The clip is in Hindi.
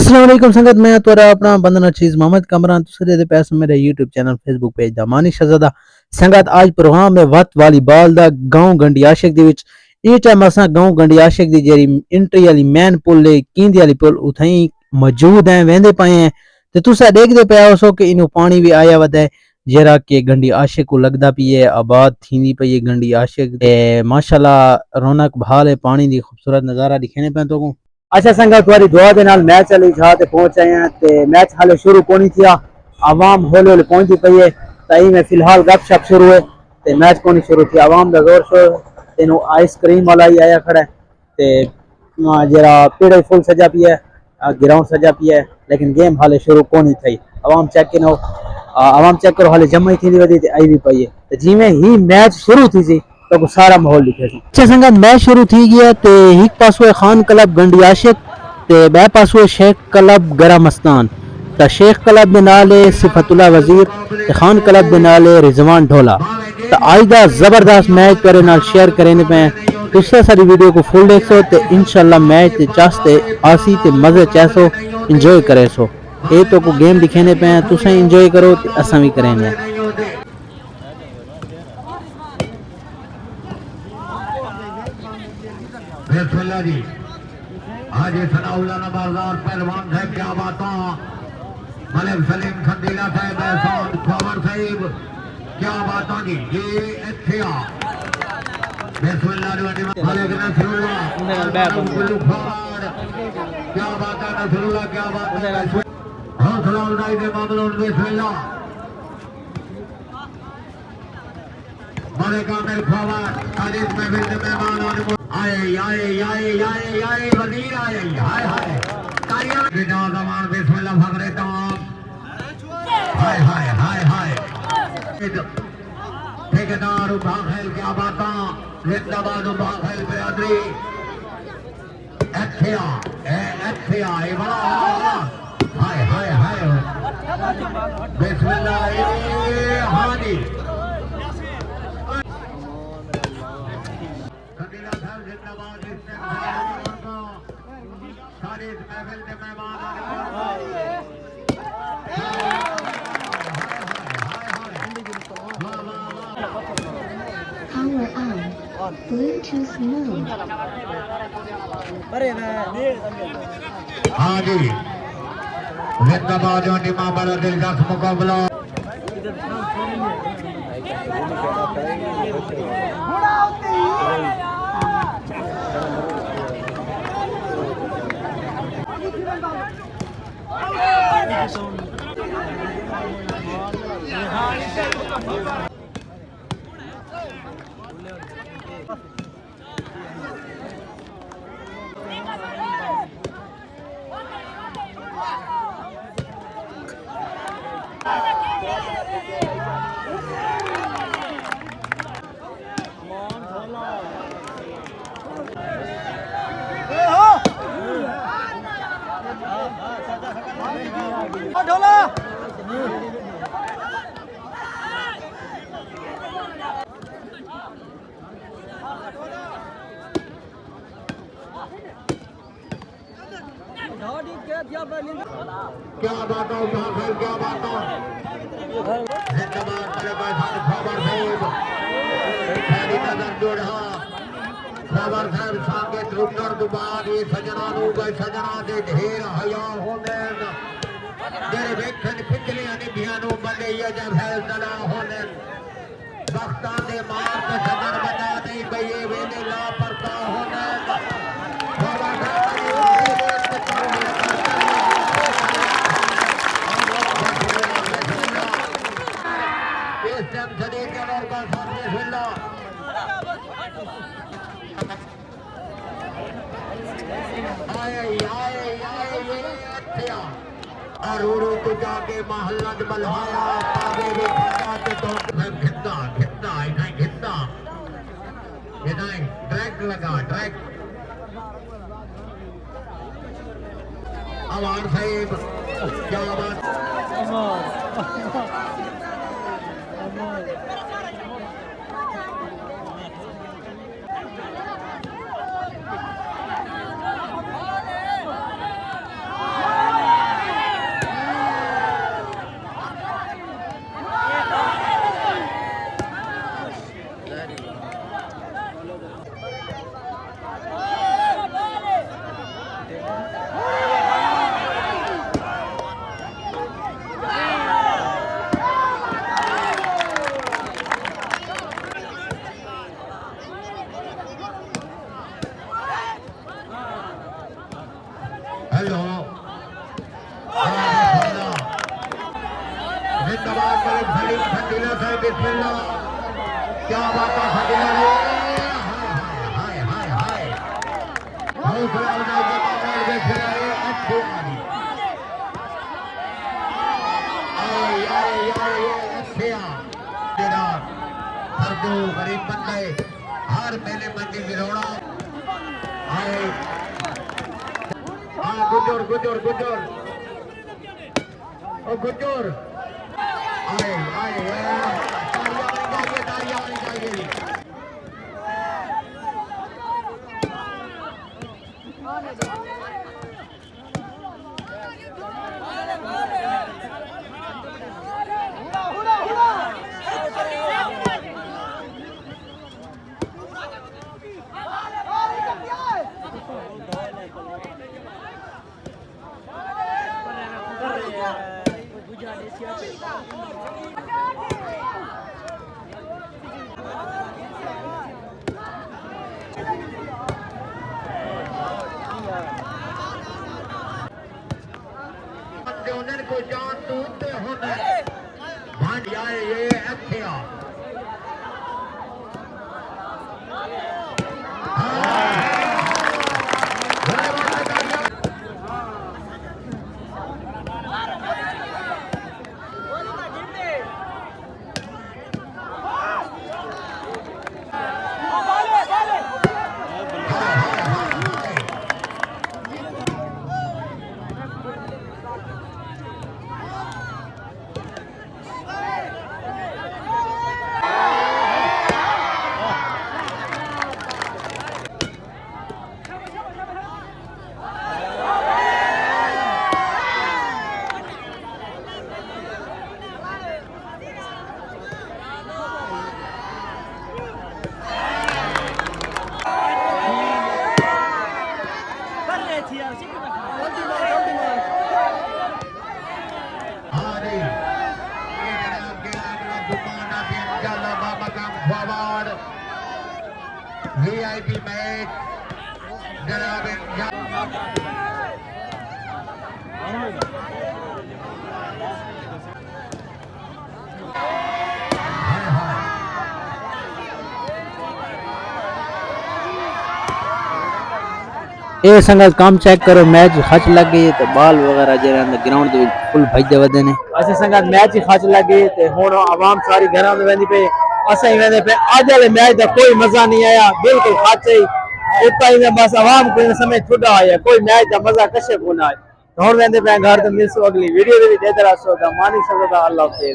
अस्सलाम वालेकुम संगत मैं ਤੁਹਾਡਾ ਆਪਣਾ ਬੰਦਨਾ ਚੀਜ਼ मोहम्मद कमरान ਤੁਸੀਂ ਦੇ ਪੈਸੇ ਮੇਰੇ YouTube ਚੈਨਲ Facebook ਪੇਜ ਦਾ ਮਾਨੀ ਸ਼ਹਜ਼ਾਦਾ ਸੰਗਤ ਅੱਜ ਪ੍ਰੋਗਰਾਮ ਹੈ ਵਤ ਵਾਲੀ ਬਾਲ ਦਾ ਗਾਉਂ ਗੰਡੀ ਆਸ਼ਿਕ ਦੇ ਵਿੱਚ ਇਹ ਟਾਈਮ ਅਸਾਂ ਗਾਉਂ ਗੰਡੀ ਆਸ਼ਿਕ ਦੀ ਜਿਹੜੀ ਐਂਟਰੀ ਵਾਲੀ ਮੈਨ ਪੁੱਲ ਹੈ ਕੀਂਦੀ ਵਾਲੀ ਪੁੱਲ ਉਥਾਈ ਮੌਜੂਦ ਹੈ ਵਹਿੰਦੇ ਪਏ ਹੈ ਤੇ ਤੁਸੀਂ ਦੇਖਦੇ ਪਏ ਹੋ ਕਿ ਇਹਨੂੰ ਪਾਣੀ ਵੀ ਆਇਆ ਵਦਾ ਹੈ ਜਿਹੜਾ ਕਿ ਗੰਡੀ ਆਸ਼ਿਕ को लगदा पई है आबाद थींदी पई है गंडी आशिक माशाल्लाह रौनक बहाल है पानी दी खूबसूरत नज़ारा दिखने पे तो अच्छा संगत तुम्हारी दुआ के नाल मैच वाली जगह ते पहुंच आए हैं ते मैच हाले शुरू कोनी थिया आवाम हौले हौले पहुंचती पई है ताई में फिलहाल गपशप शुरू है ते मैच कोनी शुरू थी आवाम दा जोर शोर तेनू आइसक्रीम वाला ही आया खड़ा है ते जरा पेड़े फुल सजा पई है ग्राउंड सजा पई है लेकिन गेम हाले शुरू कोनी थई आवाम चेक करो हाले जमा ही थी वदी ते आई भी पई है ते जिवें ही मैच शुरू थी सी तो सारा माहौल दिखे अच्छा संगत मैच शुरू थी गया ते एक पासो खान क्लब गंडी आशिक ते बे पासो शेख क्लब गरामस्तान ता शेख क्लब दे नाल है सिफतुल्लाह वजीर ते खान क्लब दे नाल है रिजवान ढोला ता आज दा जबरदस्त मैच करे नाल शेयर करने पे तुसा सारी वीडियो को फुल देखो ते इंशाल्लाह मैच ते चाहते आसी ते मजे चैसो एंजॉय करे सो ए तो को गेम दिखाने पे तुसा एंजॉय करो ते असा भी करेंगे बिस्मिल्लाह जी आज सनाउल्लाह नवाज़दार पहलवान साहब क्या बात मलिक सलीम खंडीला साहब एहसान खबर साहब क्या बात जी ये इत्थे बिस्मिल्लाह मलिक नसरुल्लाह क्या बात है नसरुल्लाह क्या बात है हौसला अफजाई के मामलों में बिस्मिल्लाह बड़े कामिल खबर आज इस महफिल के मेहमान आए वजीर आए हाय हाय तालियां बिना जमान बिस्मिल्लाह फखरे तमाम हाय हाय हाय हाय ठेकेदार बाखेल क्या बाता जिंदाबाद बाखेल बिरादरी अच्छा ए बड़ा हाय हाय हाय बिस्मिल्लाह हां जी Power on. Bluetooth mode. हाँ जी जिंदाबाद टीमा बड़ा दिलचस्प मुकाबला क्या बात क्या बात खबर साहब सागे त्रुटर दुबार ये सजना सजना दे ढेर हया होने जेरे वेखन पिछलियां निभियां नु बने ये जब है दला होने वक्तां दे मार के सजन बना नहीं पई ये वेले ला परता होने तो जाके महल्ला बलवाया आगे भी तो खिद्दा खिद्दा इधर खिद्दा इधर ट्रैक लगा ट्रैक आवाज साहिब क्या बात मलिक सलीम खंडीला साहब बिस्मिल्लाह क्या बात है खंडीला ने हाय हाय हाय हौसला अफजाई के मामले में फिर आए अच्छे आदमी आए आए आए अच्छे दिनार हर जो गरीब बंदे हर मेले मंडी गिरोड़ा आए हाँ गुजर गुजर गुजर ओ गुजर आए आए तालियां होनी चाहिए उन्हें को जान तूते होने भांड आए ये अच्छे VIP मैच जनाब ये संगत काम चेक करो मैच खच लग गई तो बाल वगैरह जो ग्राउंड के फुल भजदे वदे ने अच्छा संगत मैच ही खच लग गई तो हुण आवाम सारी घरां में वेंदी पे असां ही वेंदे पे अज वाले मैच का कोई मजा नहीं आया बिल्कुल खच ही उतना ही बस आवाम को समय छुड़ा आया कोई मैच का मजा कशे को ना आया हुण वेंदे पे घर तो मिलसो अगली वीडियो दे विच इधर आसो दा मानी सकदा अल्लाह हाफिज़।